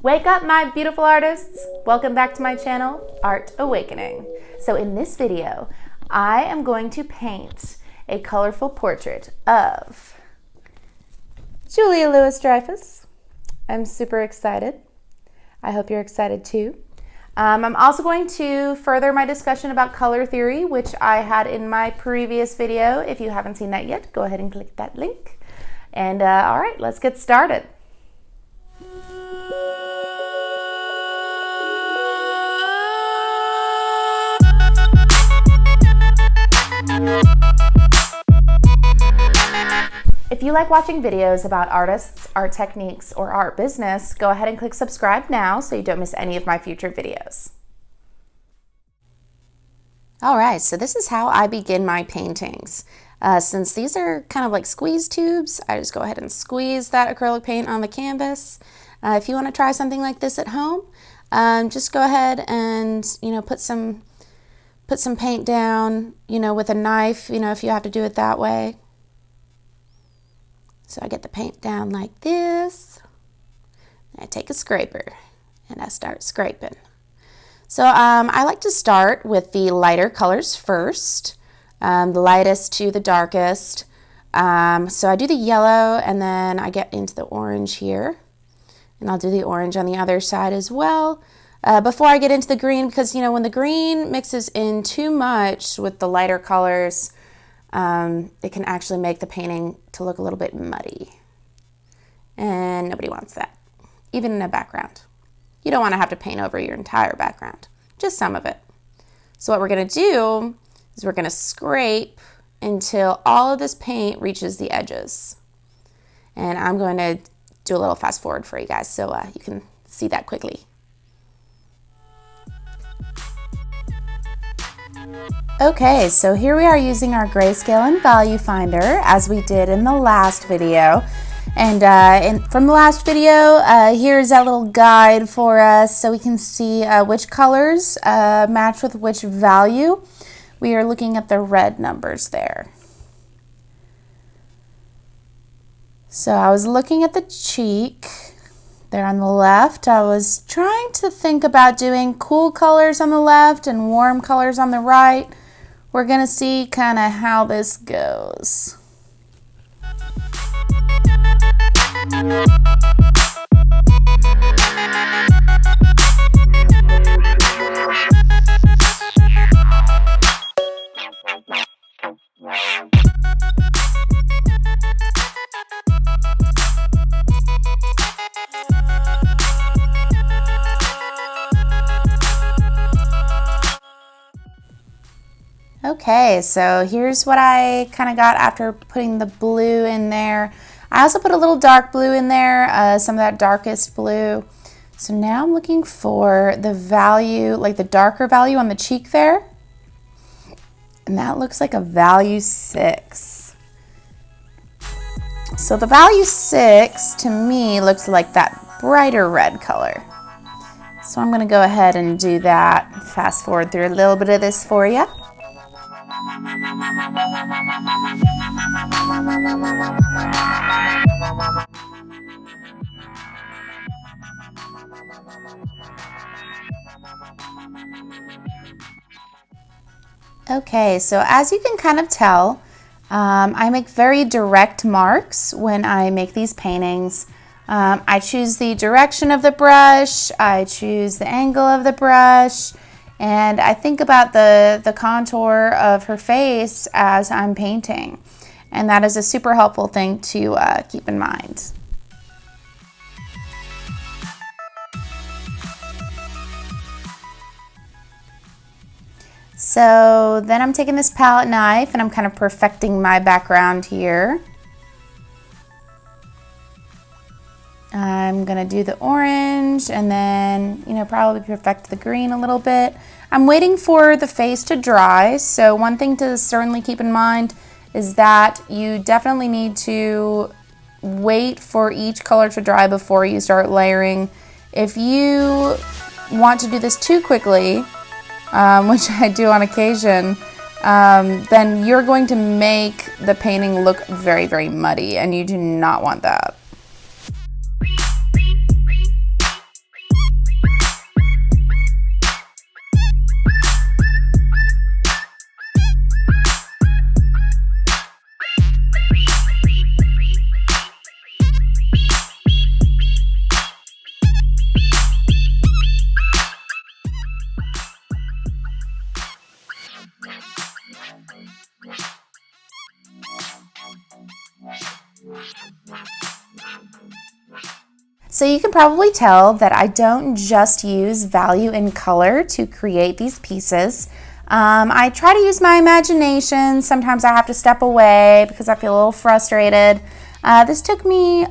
Wake up, my beautiful artists! Welcome back to my channel, Art Awakening. So in this video, I am going to paint a colorful portrait of Julia Louis-Dreyfus. I'm super excited. I hope you're excited too. I'm also going to further my discussion about color theory, which I had in my previous video. If you haven't seen that yet, go ahead and click that link. And all right, let's get started. If you like watching videos about artists, art techniques, or art business, go ahead and click subscribe now so you don't miss any of my future videos. All right, so this is how I begin my paintings. Since these are kind of like squeeze tubes, I just go ahead and squeeze that acrylic paint on the canvas. If you want to try something like this at home, just go ahead and put some paint down, with a knife, if you have to do it that way. So I get the paint down like this. I take a scraper and I start scraping. So I like to start with the lighter colors first, the lightest to the darkest. So I do the yellow and then I get into the orange here. And I'll do the orange on the other side as well. Before I get into the green, because when the green mixes in too much with the lighter colors, it can actually make the painting to look a little bit muddy. And nobody wants that, even in a background. You don't want to have to paint over your entire background, just some of it. So what we're going to do is we're going to scrape until all of this paint reaches the edges. And I'm going to do a little fast forward for you guys so you can see that quickly. Okay, so here we are using our grayscale and value finder as we did in the last video. And from the last video, here's that little guide for us so we can see which colors match with which value. We are looking at the red numbers there. So I was looking at the cheek there on the left. I was trying to think about doing cool colors on the left and warm colors on the right. We're gonna see kind of how this goes. Okay, so here's what I kind of got after putting the blue in there. I also put a little dark blue in there, some of that darkest blue. So now I'm looking for the value, like the darker value on the cheek there. And that looks like a value 6. So the value 6 to me looks like that brighter red color. So I'm gonna go ahead and do that. Fast forward through a little bit of this for you. Okay, so as you can kind of tell, I make very direct marks when I make these paintings. I choose the direction of the brush, I choose the angle of the brush, and I think about the contour of her face as I'm painting. And that is a super helpful thing to keep in mind. So then I'm taking this palette knife and I'm kind of perfecting my background here. I'm gonna do the orange and then, probably perfect the green a little bit. I'm waiting for the face to dry. So one thing to certainly keep in mind is that you definitely need to wait for each color to dry before you start layering. If you want to do this too quickly, which I do on occasion, then you're going to make the painting look very, very muddy, and you do not want that. So you can probably tell that I don't just use value in color to create these pieces. I try to use my imagination. Sometimes I have to step away because I feel a little frustrated. This took me,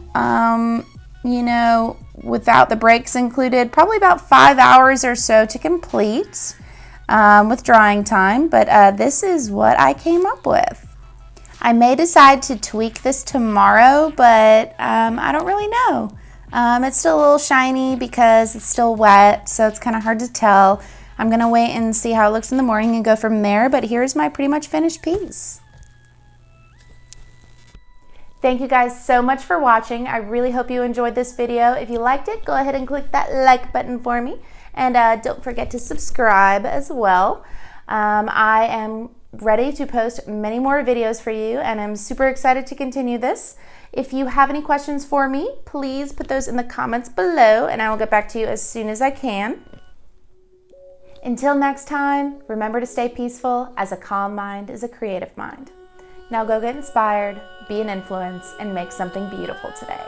without the breaks included, probably about 5 hours or so to complete with drying time, but this is what I came up with. I may decide to tweak this tomorrow, but I don't really know. It's still a little shiny because it's still wet, so it's kind of hard to tell. I'm going to wait and see how it looks in the morning and go from there, but here's my pretty much finished piece. Thank you guys so much for watching. I really hope you enjoyed this video. If you liked it, go ahead and click that like button for me, and don't forget to subscribe as well. I am ready to post many more videos for you, and I'm super excited to continue this. If you have any questions for me, please put those in the comments below, and I will get back to you as soon as I can. Until next time, remember to stay peaceful, as a calm mind is a creative mind. Now go get inspired, be an influence, and make something beautiful today.